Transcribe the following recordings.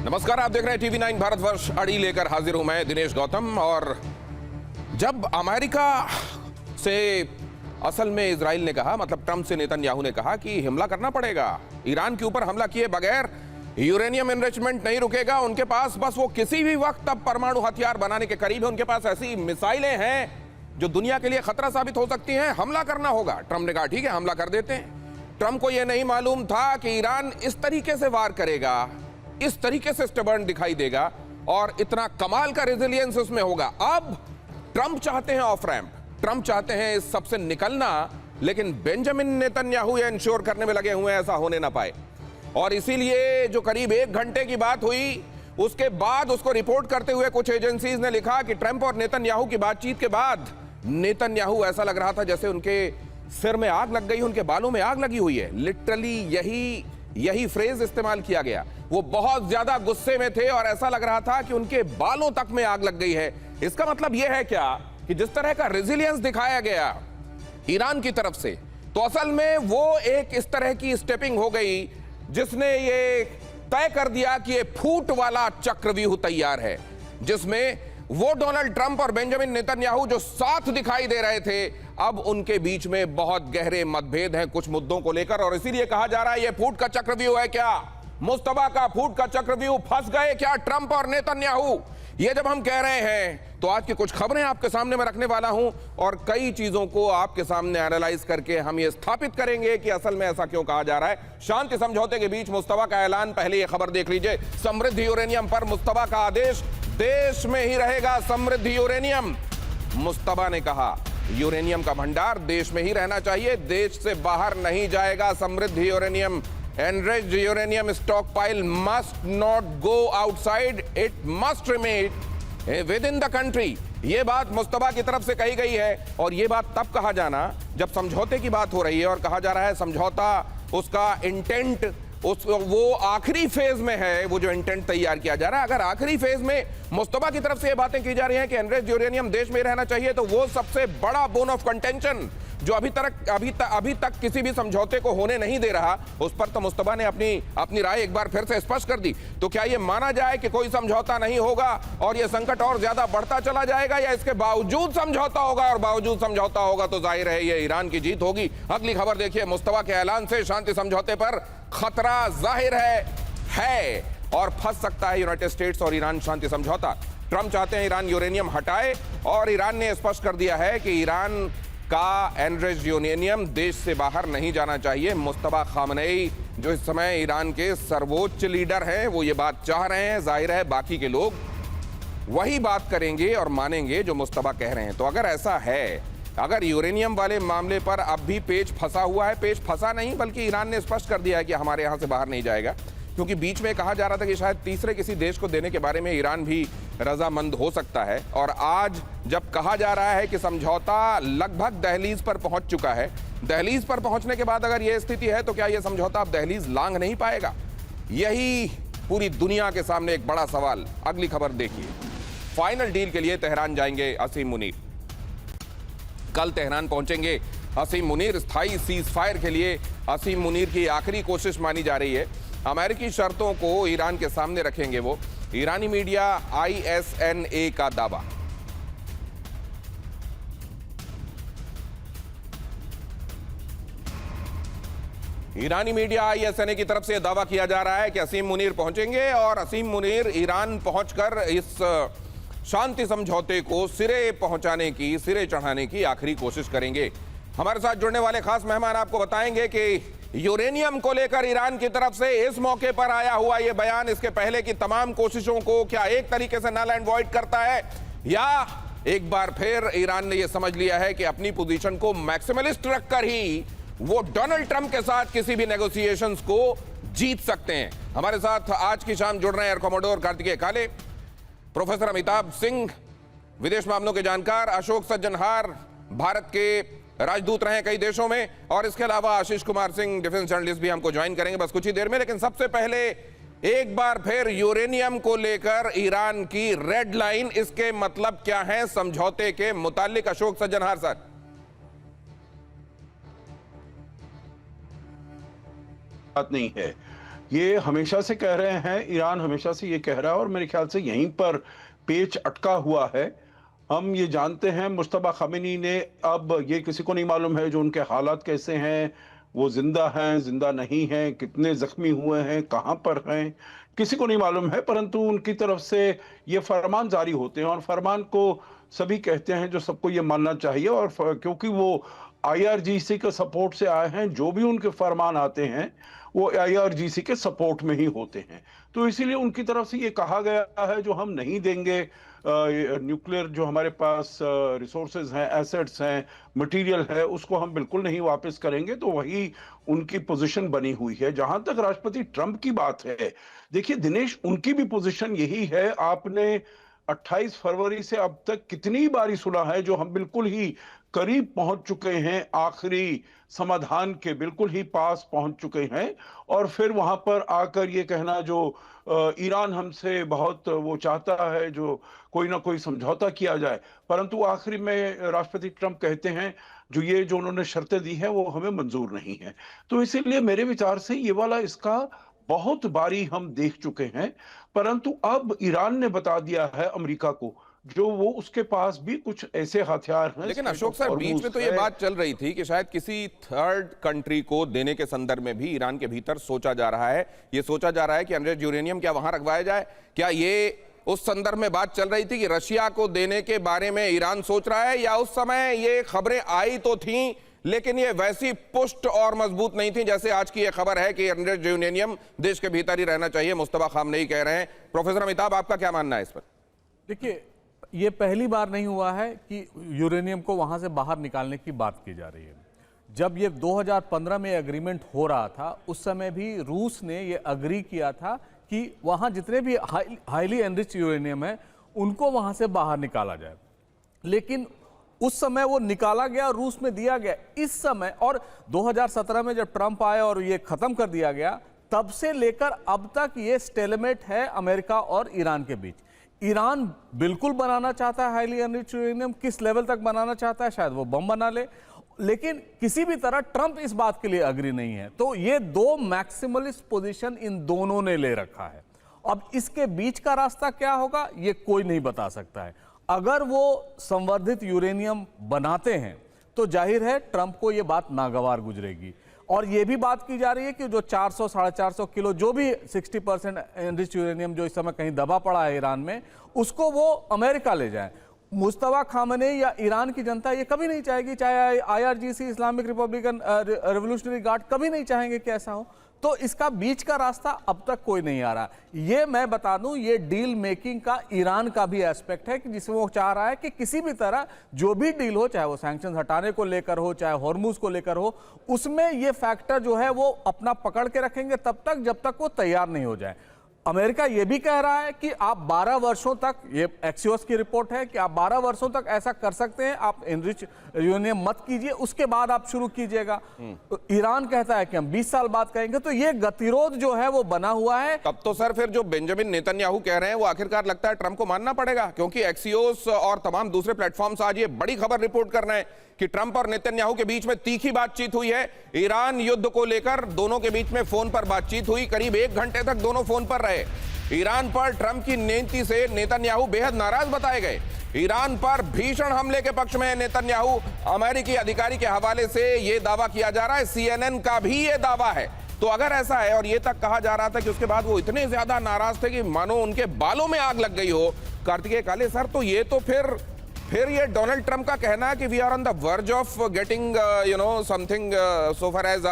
नमस्कार, आप देख रहे हैं टीवी 9 भारतवर्ष। अड़ी लेकर हाजिर हूं मैं दिनेश गौतम। और जब अमेरिका से असल में इजराइल ने कहा, मतलब ट्रंप से नेतन्याहू ने कहा कि हमला करना पड़ेगा, ईरान के ऊपर हमला किए बगैर यूरेनियम एनरिचमेंट नहीं रुकेगा, उनके पास बस वो किसी भी वक्त अब परमाणु हथियार बनाने के करीब है, उनके पास ऐसी मिसाइलें हैं जो दुनिया के लिए खतरा साबित हो सकती हैं, हमला करना होगा। ट्रंप ने कहा ठीक है, हमला कर देते हैं। ट्रंप को यह नहीं मालूम था कि ईरान इस तरीके से वार करेगा, इस तरीके से स्टबर्न दिखाई देगा और इतना कमाल का रेजिलियंस उसमें होगा। अब ट्रंप चाहते हैं ऑफ रैंप, ट्रंप चाहते हैं इस सबसे निकलना, लेकिन बेंजामिन नेतन्याहू यह इंश्योर करने में लगे हुए हैं ऐसा होने ना पाए। और इसीलिए जो करीब 1 घंटे की बात हुई, उसके बाद उसको रिपोर्ट करते हुए कुछ एजेंसीज ने लिखा कि ट्रंप और नेतन्याहू की बातचीत के बाद नेतन्याहू ऐसा लग रहा था जैसे उनके सिर में आग लग गई, उनके बालों में आग लगी हुई है। लिटरली यही फ्रेज इस्तेमाल किया गया। वो बहुत ज्यादा गुस्से में थे और ऐसा लग रहा था कि उनके बालों तक में आग लग गई है। इसका मतलब यह है क्या कि जिस तरह का रेजिलियंस दिखाया गया ईरान की तरफ से, तो असल में वो एक इस तरह की स्टेपिंग हो गई जिसने ये तय कर दिया कि ये फूट वाला चक्रव्यूह तैयार है, जिसमें वो डोनाल्ड ट्रंप और बेंजामिन नेतन्याहू जो साथ दिखाई दे रहे थे, अब उनके बीच में बहुत गहरे मतभेद हैं कुछ मुद्दों को लेकर। और इसीलिए कहा जा रहा है ये फूट का चक्रव्यूह है क्या, मुस्तबा का फूट का चक्रव्यूह, फंस गए क्या ट्रंप और नेतन्याहू। ये जब हम कह रहे हैं तो आज की कुछ खबरें आपके सामने मैं रखने वाला हूं और कई चीजों को आपके सामने एनालाइज करके हम ये स्थापित करेंगे कि असल में ऐसा क्यों कहा जा रहा है। शांति समझौते के बीच मुस्तबा का ऐलान, पहले ये खबर देख लीजिए। समृद्ध यूरेनियम पर मुस्तबा का आदेश, देश में ही रहेगा समृद्ध यूरेनियम। मुस्तबा ने कहा यूरेनियम का भंडार देश में ही रहना चाहिए, देश से बाहर नहीं जाएगा समृद्ध uranium. Enriched uranium stockpile must not go outside, it must remain within the country। ये बात मुस्तबा की तरफ से कही गई है और ये बात तब कहा जाना जब समझौते की बात हो रही है और कहा जा रहा है समझौता, उसका इंटेंट वो आखिरी फेज में है, वो जो इंटेंट तैयार किया जा रहा है। अगर आखिरी फेज में मुस्तबा की तरफ से ये बातें की जा रही हैं कि एनरिच्ड यूरेनियम देश में रहना चाहिए, तो वो सबसे बड़ा बोन ऑफ कंटेंशन जो अभी तक किसी भी समझौते को होने नहीं दे रहा, उस पर तो मुस्तबा ने अपनी राय एक बार फिर से स्पष्ट कर दी। तो क्या ये माना जाए कि कोई समझौता नहीं होगा और ये संकट और ज्यादा बढ़ता चला जाएगा, या इसके बावजूद समझौता होगा, और बावजूद समझौता होगा तो जाहिर है ये ईरान की जीत होगी। अगली खबर देखिए, मुस्तबा के ऐलान से शांति समझौते पर खतरा जाहिर है और फंस सकता है यूनाइटेड स्टेट्स और ईरान शांति समझौता। ट्रंप चाहते हैं ईरान यूरेनियम हटाए और ईरान ने स्पष्ट कर दिया है कि ईरान का एनरिच्ड यूरेनियम देश से बाहर नहीं जाना चाहिए। मुस्तबा खामनेई जो इस समय ईरान के सर्वोच्च लीडर हैं, वो ये बात चाह रहे हैं। जाहिर है बाकी के लोग वही बात करेंगे और मानेंगे जो मुस्तबा कह रहे हैं। तो अगर ऐसा है, अगर यूरेनियम वाले मामले पर अब भी पेच फंसा हुआ है, पेच फंसा नहीं बल्कि ईरान ने स्पष्ट कर दिया है कि हमारे यहां से बाहर नहीं जाएगा, क्योंकि बीच में कहा जा रहा था कि शायद तीसरे किसी देश को देने के बारे में ईरान भी रजामंद हो सकता है। और आज जब कहा जा रहा है कि समझौता लगभग दहलीज पर पहुंच चुका है, दहलीज पर पहुंचने के बाद अगर यह स्थिति है तो क्या यह समझौता अब दहलीज लांघ नहीं पाएगा? यही पूरी दुनिया के सामने एक बड़ा सवाल। अगली खबर देखिए, फाइनल डील के लिए तेहरान जाएंगे असीम मुनीर। कल तेहरान पहुंचेंगे असीम मुनीर। स्थायी सीज फायर के लिए असीम मुनीर की आखिरी कोशिश मानी जा रही है। अमेरिकी शर्तों को ईरान के सामने रखेंगे वो। ईरानी मीडिया ISNA का दावा। ईरानी मीडिया ISNA की तरफ से दावा किया जा रहा है कि असीम मुनीर पहुंचेंगे और असीम मुनीर ईरान पहुंचकर इस शांति समझौते को सिरे पहुंचाने की, सिरे चढ़ाने की आखिरी कोशिश करेंगे। हमारे साथ जुड़ने वाले खास मेहमान आपको बताएंगे कि यूरेनियम को लेकर ईरान की तरफ से इस मौके पर आया हुआ यह बयान इसके पहले की तमाम कोशिशों को क्या एक तरीके से नल एंड वॉइड करता है, या एक बार फिर ईरान ने यह समझ लिया है कि अपनी पोजीशन को मैक्सिमलिस्ट रखकर ही वो डोनाल्ड ट्रंप के साथ किसी भी नेगोशिएशंस को जीत सकते हैं। हमारे साथ आज की शाम जुड़ रहे हैं एयर कमोडोर कार्तिकेय काले, प्रोफेसर अमिताभ सिंह, विदेश मामलों के जानकार, अशोक सज्जनहार, भारत के राजदूत रहे कई देशों में, और इसके अलावा आशीष कुमार सिंह, डिफेंस जर्नलिस्ट भी हमको ज्वाइन करेंगे बस कुछ ही देर में। लेकिन सबसे पहले एक बार फिर यूरेनियम को लेकर ईरान की रेड लाइन, इसके मतलब क्या है समझौते के मुतालिक? अशोक सज्जनहार सर। बात नहीं है। ये हमेशा से कह रहे हैं, ईरान हमेशा से ये कह रहा है और मेरे ख्याल से यहीं पर पेच अटका हुआ है। हम ये जानते हैं मुश्तबा खामेनी ने, अब ये किसी को नहीं मालूम है जो उनके हालात कैसे हैं, वो जिंदा हैं, जिंदा नहीं हैं, कितने जख्मी हुए हैं, कहाँ पर हैं, किसी को नहीं मालूम है। परंतु उनकी तरफ से ये फरमान जारी होते हैं और फरमान को सभी कहते हैं जो सबको ये मानना चाहिए। और क्योंकि वो आईआरजीसी के सपोर्ट से आए हैं, जो भी उनके फरमान आते हैं वो आईआरजीसी के सपोर्ट में ही होते हैं। तो इसीलिए उनकी तरफ से ये कहा गया है जो हम नहीं देंगे न्यूक्लियर, जो हमारे पास रिसोर्सेज हैं, एसेट्स हैं, मटेरियल है, उसको हम बिल्कुल नहीं वापस करेंगे। तो वही उनकी पोजीशन बनी हुई है। जहां तक राष्ट्रपति ट्रंप की बात है, देखिए दिनेश, उनकी भी पोजीशन यही है। आपने 28 फरवरी से अब तक कितनी बारी सुना है जो हम बिल्कुल ही करीब पहुंच चुके हैं, आखिरी समाधान के बिल्कुल ही पास पहुंच चुके हैं, और फिर वहां पर आकर ये कहना जो ईरान हमसे बहुत वो चाहता है जो कोई ना कोई समझौता किया जाए, परंतु आखिरी में राष्ट्रपति ट्रंप कहते हैं जो उन्होंने शर्तें दी हैं वो हमें मंजूर नहीं है। तो इसीलिए मेरे विचार से ये वाला इसका बहुत बारी हम देख चुके हैं। परंतु अब ईरान ने बता दिया है अमेरिका को, जो वो उसके पास भी कुछ ऐसे हथियार हैं। लेकिन अशोक सर, बीच में तो ये बात चल रही थी कि शायद किसी थर्ड कंट्री को देने के संदर्भ में भी ईरान के भीतर सोचा जा रहा है। ये सोचा जा रहा है कि एनरिच्ड यूरेनियम क्या वहां रखवाया जाए। क्या ये उस संदर्भ में बात चल रही थी कि रशिया को देने के बारे में ईरान सोच रहा है, या उस समय ये खबरें आई तो थीं लेकिन ये वैसी पुष्ट और मजबूत नहीं थी जैसे आज की ये खबर है कि एनरिच्ड यूरेनियम देश के भीतर ही रहना चाहिए, मुस्तफा खामनेई कह रहे हैं। प्रोफेसर अमिताभ, आपका क्या मानना है इस पर? देखिए, ये पहली बार नहीं हुआ है कि यूरेनियम को वहां से बाहर निकालने की बात की जा रही है। जब ये 2015 में एग्रीमेंट हो रहा था, उस समय भी रूस ने ये अग्री किया था कि वहां जितने भी हाईली एनरिच्ड यूरेनियम है उनको वहां से बाहर निकाला जाए। लेकिन उस समय वो निकाला गया, रूस में दिया गया। इस समय और 2017 में जब ट्रंप आए और ये खत्म कर दिया गया, तब से लेकर अब तक ये स्टेलमेट है अमेरिका और ईरान के बीच। ईरान बिल्कुल बनाना चाहता है हाईली एनरिच्ड यूरेनियम, किस लेवल तक बनाना चाहता है, शायद वो बम बना ले, लेकिन किसी भी तरह ट्रंप इस बात के लिए अग्री नहीं है। तो ये दो मैक्सिमलिस्ट पोजीशन इन दोनों ने ले रखा है। अब इसके बीच का रास्ता क्या होगा ये कोई नहीं बता सकता है। अगर वो संवर्धित यूरेनियम बनाते हैं तो जाहिर है ट्रंप को ये बात नागवार गुजरेगी। और ये भी बात की जा रही है कि जो 400 साढ़े 400 किलो जो भी 60% एनरिच्ड यूरेनियम जो इस समय कहीं दबा पड़ा है ईरान में, उसको वो अमेरिका ले जाए। मुस्तफा खामनेई या ईरान की जनता ये कभी नहीं चाहेगी, चाहे IRGC, Islamic Republican revolutionary guard कभी नहीं चाहेंगे कि ऐसा हो। तो इसका बीच का रास्ता अब तक कोई नहीं आ रहा। ये मैं बता दूं, ये डील मेकिंग का ईरान का भी एस्पेक्ट है कि जिसमें वो चाह रहा है कि किसी भी तरह जो भी डील हो, चाहे वो सैंक्शन हटाने को लेकर हो, चाहे हॉर्मुज को लेकर हो, उसमें ये फैक्टर जो है वो अपना पकड़ के रखेंगे तब तक जब तक वो तैयार नहीं हो जाए। अमेरिका ये भी कह रहा है कि आप 12 वर्षों तक, ये एक्सियोस की रिपोर्ट है कि आप 12 वर्षों तक ऐसा कर सकते हैं, आप एनरिच यूरेनियम मत कीजिए, उसके बाद आप शुरू कीजिएगा। तो ईरान कहता है कि हम 20 साल बाद करेंगे। तो ये गतिरोध जो है वो बना हुआ है। तब तो सर फिर जो बेंजामिन नेतन्याहू कह रहे हैं वो आखिरकार लगता है ट्रंप को मानना पड़ेगा, क्योंकि एक्सियोस और तमाम दूसरे प्लेटफॉर्म्स आज ये बड़ी खबर रिपोर्ट कर रहे हैं कि ट्रंप और नेतन्याहू के बीच में तीखी बातचीत हुई है। ईरान युद्ध को लेकर दोनों के बीच में फोन पर बातचीत हुई, करीब 1 घंटे तक दोनों फोन पर रहे। ईरान पर ट्रंप की नीति से नेतन्याहू बेहद नाराज बताए गए। ईरान पर भीषण हमले के पक्ष में नेतन्याहू, अमेरिकी अधिकारी के हवाले से यह दावा किया जा रहा है, CNN का भी यह दावा है। तो अगर ऐसा है, और यह तक कहा जा रहा था कि उसके बाद वो इतने ज्यादा नाराज थे कि मानो उनके बालों में आग लग गई हो, कार्तिकेय काले सर, तो ये तो फिर ये डोनाल्ड ट्रंप का कहना है कि we are on the verge of getting something so far as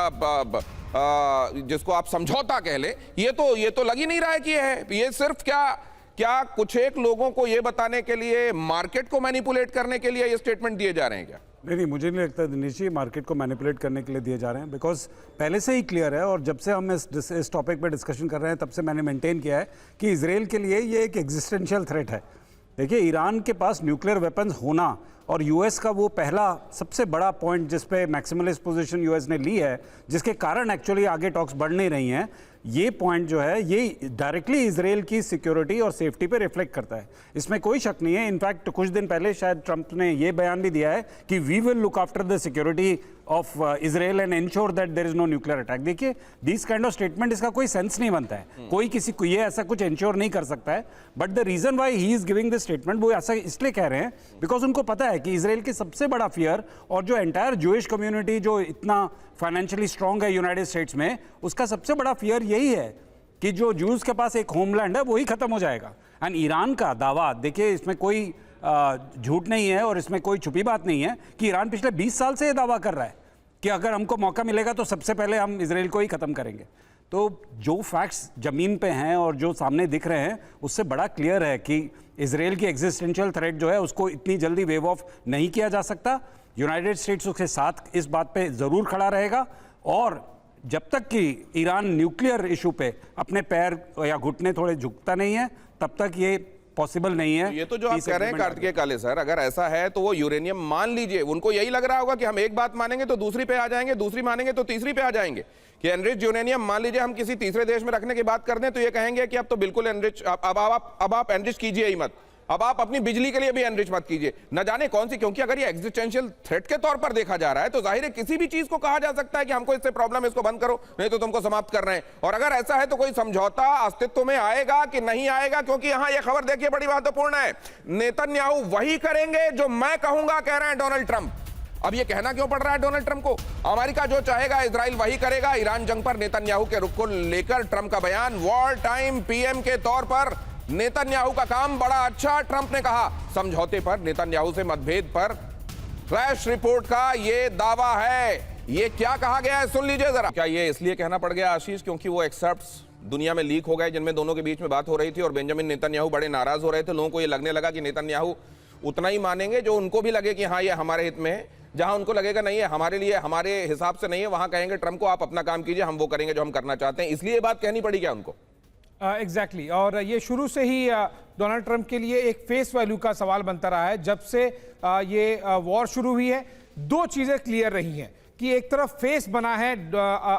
जिसको आप समझौता कह ले, ये तो लग ही नहीं रहा है कि ये सिर्फ क्या कुछ एक लोगों को ये बताने के लिए, मार्केट को मैनिपुलेट करने के लिए ये स्टेटमेंट दिए जा रहे हैं क्या? नहीं, मुझे नहीं लगता दिनेश जी मार्केट को मैनिपुलेट करने के लिए दिए जा रहे हैं, बिकॉज पहले से ही क्लियर है, और जब से हम इस टॉपिक पे डिस्कशन कर रहे हैं तब से मैंने मेंटेन किया है कि इजराइल के लिए ये एक एग्जिस्टेंशियल थ्रेट है। देखिए, ईरान के पास न्यूक्लियर वेपन्स होना और यूएस का वो पहला सबसे बड़ा पॉइंट जिस पे मैक्सिमलिस्ट पोजीशन यूएस ने ली है, जिसके कारण एक्चुअली आगे टॉक्स बढ़ नहीं रही हैं, ये पॉइंट जो है ये डायरेक्टली इजराइल की सिक्योरिटी और सेफ्टी पे रिफ्लेक्ट करता है, इसमें कोई शक नहीं है। इनफैक्ट कुछ दिन पहले शायद ट्रंप ने ये बयान भी दिया है कि we will look after the security of Israel and ensure that there is no nuclear attack. देखिए these kind of statement इसका कोई सेंस नहीं बनता है, कोई किसी को ये ऐसा कुछ इंश्योर नहीं कर सकता है. But the reason why he is giving this statement, वो ऐसा इसलिए कह रहे हैं बिकॉज उनको पता है कि इसराइल की सबसे बड़ा फियर और जो एंटायर जूइश कम्युनिटी जो इतना फाइनेंशियली स्ट्रांग है यूनाइटेड स्टेट्स में, उसका सबसे बड़ा फियर यही है कि जो जूस के पास एक होमलैंड है वही खत्म हो जाएगा. एंड ईरान का दावा देखिए, इसमें कोई झूठ नहीं है और इसमें कोई छुपी बात नहीं है कि ईरान पिछले 20 साल से ये दावा कर रहा है कि अगर हमको मौका मिलेगा तो सबसे पहले हम इजराइल को ही खत्म करेंगे. तो जो फैक्ट्स जमीन पे हैं और जो सामने दिख रहे हैं उससे बड़ा क्लियर है कि इजराइल की एग्जिस्टेंशियल थ्रेट जो है उसको इतनी जल्दी वेव ऑफ नहीं किया जा सकता. यूनाइटेड स्टेट्स उसके साथ इस बात पे ज़रूर खड़ा रहेगा और जब तक कि ईरान न्यूक्लियर इशू पे अपने पैर या घुटने थोड़े झुकता नहीं है तब तक ये पॉसिबल नहीं है. ये तो जो आप कह रहे हैं कार्तिकेय काले सर, अगर ऐसा है तो वो यूरेनियम मान लीजिए, उनको यही लग रहा होगा कि हम एक बात मानेंगे तो दूसरी पे आ जाएंगे, दूसरी मानेंगे तो तीसरी पे आ जाएंगे. कि एनरिच यूरेनियम मान लीजिए हम किसी तीसरे देश में रखने की बात कर दें तो ये कहेंगे कि अब तो बिल्कुल एनरिच, अब आप एनरिच कीजिए ही मत, अब आप अपनी बिजली के लिए भी एनरिच मत कीजिए, न जाने कौन सी. क्योंकि अगर ये एग्जिस्टेंशियल थ्रेट के तौर पर देखा जा रहा है तो जाहिर है किसी भी चीज को कहा जा सकता है कि हमको इससे प्रॉब्लम है, इसको बंद करो नहीं तो तुमको समाप्त कर रहे हैं. और अगर ऐसा है तो कोई समझौता अस्तित्व में आएगा कि नहीं आएगा? क्योंकि यहां यह खबर देखिए बड़ी महत्वपूर्ण है. नेतन्याहू वही करेंगे जो मैं कहूंगा, कह रहे हैं डोनाल्ड ट्रंप. अब ये कहना क्यों पड़ रहा है डोनाल्ड ट्रंप को? अमेरिका जो चाहेगा इजराइल वही करेगा. ईरान जंग पर नेतन्याहू के रुख को लेकर ट्रंप का बयान. वॉर टाइम पीएम के तौर पर नेतन्याहू का काम बड़ा अच्छा, ट्रंप ने कहा. समझौते पर नेतन्याहू से मतभेद पर क्रैश रिपोर्ट का ये दावा है. ये क्या कहा गया है सुन लीजिए जरा. क्या ये इसलिए कहना पड़ गया आशीष क्योंकि वो एक्सर्प्ट्स दुनिया में लीक हो गए जिनमें दोनों के बीच में बात हो रही थी और बेंजामिन नेतन्याहू बड़े नाराज हो रहे थे. लोगों को ये लगने लगा कि नेतन्याहू उतना ही मानेंगे जो उनको भी लगे कि हाँ ये हमारे हित में है. जहां उनको लगेगा नहीं है हमारे लिए, हमारे हिसाब से नहीं है, वहां कहेंगे ट्रंप को आप अपना काम कीजिए, हम वो करेंगे जो हम करना चाहते हैं. इसलिए बात कहनी पड़ी क्या उनको? एग्जैक्टली और ये शुरू से ही डोनाल्ड ट्रंप के लिए एक फेस वैल्यू का सवाल बनता रहा है. जब से ये वॉर शुरू हुई है दो चीज़ें क्लियर रही हैं कि एक तरफ फेस बना है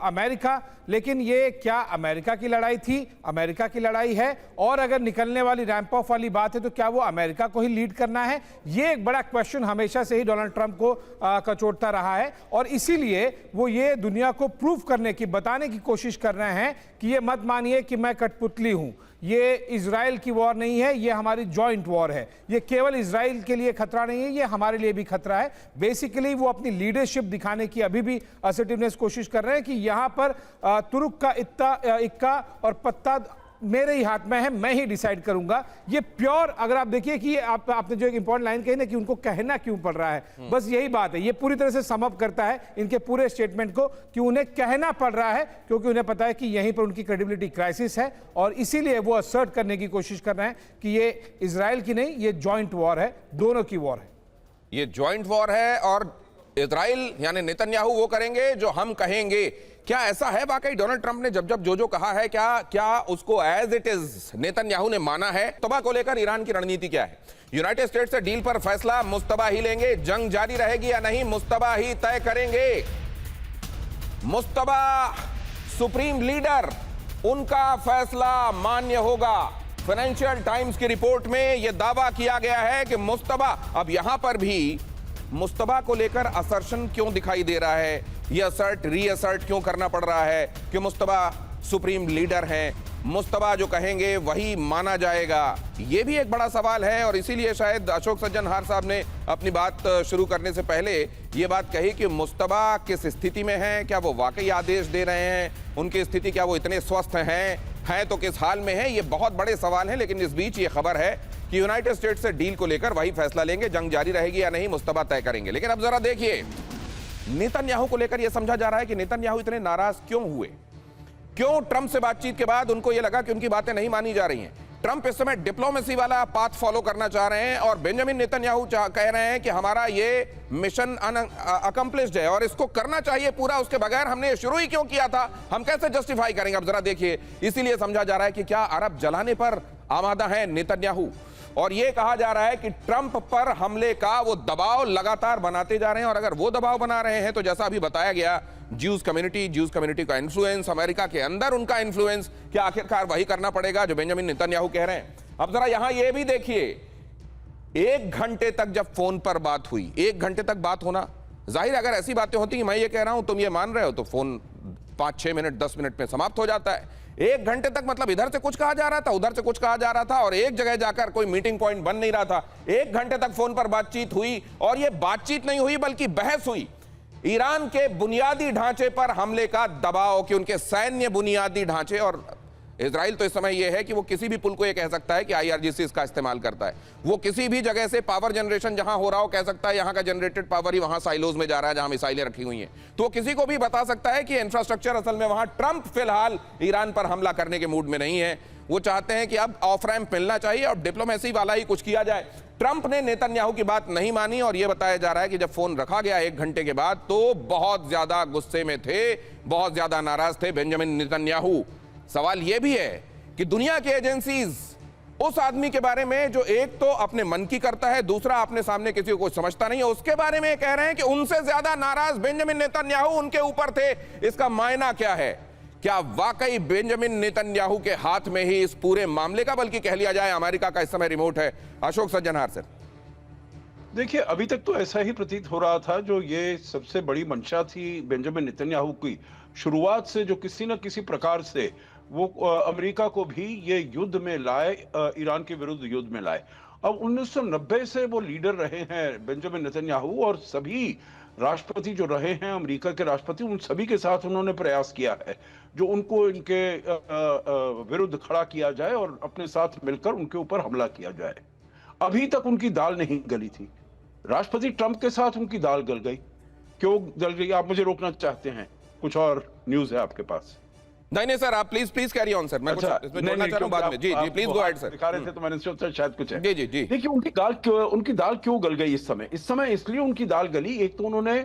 अमेरिका, लेकिन ये क्या अमेरिका की लड़ाई थी? अमेरिका की लड़ाई है. और अगर निकलने वाली रैंप ऑफ वाली बात है तो क्या वो अमेरिका को ही लीड करना है? ये एक बड़ा क्वेश्चन हमेशा से ही डोनाल्ड ट्रंप को कचोटता रहा है और इसीलिए वो ये दुनिया को प्रूव करने की, बताने की कोशिश कर रहे हैं कि ये मत मानिए कि मैं कठपुतली हूं, ये इजराइल की वॉर नहीं है, ये हमारी जॉइंट वॉर है. ये केवल इजराइल के लिए खतरा नहीं है, ये हमारे लिए भी खतरा है. बेसिकली वो अपनी लीडरशिप दिखाने की अभी भी असर्टिवनेस कोशिश कर रहे हैं कि यहां पर तुरुक का इक्का और पत्ता मेरे ही हाथ में है, मैं ही डिसाइड करूंगा. ये प्योर, अगर आप देखिए कि आपने जो एक इंपॉर्टेंट लाइन कही ना कि उनको कहना क्यों पड़ रहा है, बस यही बात है. ये पूरी तरह से सम अप करता है इनके पूरे स्टेटमेंट को कि उन्हें कहना पड़ रहा है क्योंकि उन्हें पता है कि यहीं पर उनकी क्रेडिबिलिटी क्राइसिस है और इसीलिए वो असर्ट करने की कोशिश कर रहे हैं कि ये इजराइल की नहीं, ये जॉइंट वॉर है, दोनों की वॉर है. ये जॉइंट वॉर है और इजराइल यानी नेतन्याहू वो करेंगे जो हम कहेंगे. क्या ऐसा है वाकई? डोनाल्ड ट्रंप ने जब जो कहा है क्या उसको एज इट इज नेतन्याहू ने माना है? मुस्तबा को लेकर ईरान की रणनीति क्या है? यूनाइटेड स्टेट्स से डील पर फैसला मुस्तबा ही लेंगे, जंग जारी रहेगी या नहीं मुस्तबा ही तय करेंगे. मुस्तबा सुप्रीम लीडर, उनका फैसला मान्य होगा. फाइनेंशियल टाइम्स की रिपोर्ट में यह दावा किया गया है कि मुस्तबा, अब यहां पर भी मुस्तबा को लेकर असर्शन क्यों दिखाई दे रहा है? यह असर्ट रीअसर्ट क्यों करना पड़ रहा है कि मुस्तबा सुप्रीम लीडर हैं, मुस्तबा जो कहेंगे वही माना जाएगा? यह भी एक बड़ा सवाल है और इसीलिए शायद अशोक सज्जनहार साहब ने अपनी बात शुरू करने से पहले यह बात कही कि मुस्तबा किस स्थिति में हैं, क्या वो वाकई आदेश दे रहे हैं, उनकी स्थिति क्या वो इतने स्वस्थ हैं तो किस हाल में है? ये बहुत बड़े सवाल हैं. लेकिन इस बीच ये खबर है कि यूनाइटेड स्टेट्स से डील को लेकर वही फैसला लेंगे, जंग जारी रहेगी या नहीं मुस्तबा तय करेंगे. लेकिन अब जरा देखिए नेतन्याहू को लेकर यह समझा जा रहा है कि नेतन्याहू इतने नाराज क्यों हुए, क्यों ट्रंप से बातचीत के बाद उनको यह लगा कि उनकी बातें नहीं मानी जा रही हैं. ट्रंप इस समय डिप्लोमेसी वाला पाथ फॉलो करना चाह रहे हैं और बेंजामिन नेतन्याहू कह रहे हैं कि हमारा ये मिशन अकम्प्लिश्ड है और इसको करना चाहिए पूरा, उसके बगैर हमने शुरू ही क्यों किया था, हम कैसे जस्टिफाई करेंगे? अब जरा देखिए, इसीलिए समझा जा रहा है कि क्या अरब जलाने पर आमादा है नेतन्याहू और यह कहा जा रहा है कि ट्रंप पर हमले का वो दबाव लगातार बनाते जा रहे हैं. और अगर वो दबाव बना रहे हैं तो जैसा अभी बताया गया, ज्यूज कम्युनिटी का इन्फ्लुएंस, अमेरिका के अंदर उनका इन्फ्लुएंस, क्या आखिरकार वही करना पड़ेगा जो बेंजामिन नेतन्याहू कह रहे हैं? अब जरा यहां यह भी देखिए, 1 घंटे तक जब फोन पर बात हुई, 1 घंटे तक बात होना जाहिर अगर ऐसी बातें होती कि मैं ये कह रहा हूं तुम ये मान रहे हो तो फोन 5-6 मिनट 10 मिनट में समाप्त हो जाता है। 1 घंटे तक मतलब इधर से कुछ कहा जा रहा था, उधर से कुछ कहा जा रहा था और एक जगह जाकर कोई मीटिंग पॉइंट बन नहीं रहा था। 1 घंटे तक फोन पर बातचीत हुई और ये बातचीत नहीं हुई बल्कि बहस हुई ईरान के बुनियादी ढांचे पर हमले का दबाव, कि उनके सैन्य बुनियादी ढांचे। और इजराइल तो इस समय यह है कि वो किसी भी पुल को ये कह सकता है कि IRGC इसका इस्तेमाल करता है। वो किसी भी जगह से पावर जनरेशन जहां हो रहा हो कह सकता है यहां का जनरेटेड पावर ही वहां साइलोज में जा रहा है जहां मिसाइलें रखी हुई हैं। तो वो किसी को भी बता सकता है कि इंफ्रास्ट्रक्चर असल में वहां ट्रंप फिलहाल ईरान पर हमला करने के मूड में नहीं है। वो चाहते हैं कि अब ऑफ रैंप मिलना चाहिए और डिप्लोमेसी वाला ही कुछ किया जाए। ट्रंप ने नेतन्याहू की बात नहीं मानी और यह बताया जा रहा है कि जब फोन रखा गया 1 घंटे के बाद तो बहुत ज्यादा गुस्से में थे, बहुत ज्यादा नाराज थे बेंजामिन नेतन्याहू। सवाल यह भी है कि दुनिया की एजेंसीज उस आदमी के बारे में जो एक तो अपने मन की करता है, दूसरा अपने सामने किसी को समझता नहीं है, उसके बारे में कह रहे हैं कि उनसे ज्यादा नाराज बेंजामिन नेतन्याहू उनके ऊपर थे। इसका मायना क्या है? क्या वाकई बेंजामिन नेतन्याहू के हाथ में ही इस पूरे मामले का, बल्कि कह लिया जाए अमेरिका का इस समय रिमोट है? अशोक सज्जनहार सर। देखिए, अभी तक तो ऐसा ही प्रतीत हो रहा था। जो ये सबसे बड़ी मंशा थी बेंजामिन नेतन्याहू की, शुरुआत से जो किसी न किसी प्रकार से वो अमेरिका को भी ये युद्ध में लाए, ईरान के विरुद्ध युद्ध में लाए। अब 1990 से वो लीडर रहे हैं बेंजामिन नेतन्याहू, और सभी राष्ट्रपति जो रहे हैं अमेरिका के राष्ट्रपति, उन सभी के साथ उन्होंने प्रयास किया है जो उनको इनके विरुद्ध खड़ा किया जाए और अपने साथ मिलकर उनके ऊपर हमला किया जाए। अभी तक उनकी दाल नहीं गली थी। राष्ट्रपति ट्रंप के साथ उनकी दाल गल गई। क्यों गल गई? आप मुझे रोकना चाहते हैं? कुछ और न्यूज़ है आपके पास? नहीं सर, आप प्लीज कैरी ऑन सर। मैं कुछ इसमें जोड़ना चाह रहा हूं बाद में। जी प्लीज गो अहेड सर। दिखा रहे थे तो मैंने सोचा शायद कुछ है। जी। देखिए, उनकी दाल क्यों गल गई इस समय इसलिए उनकी दाल गली। एक तो उन्होंने,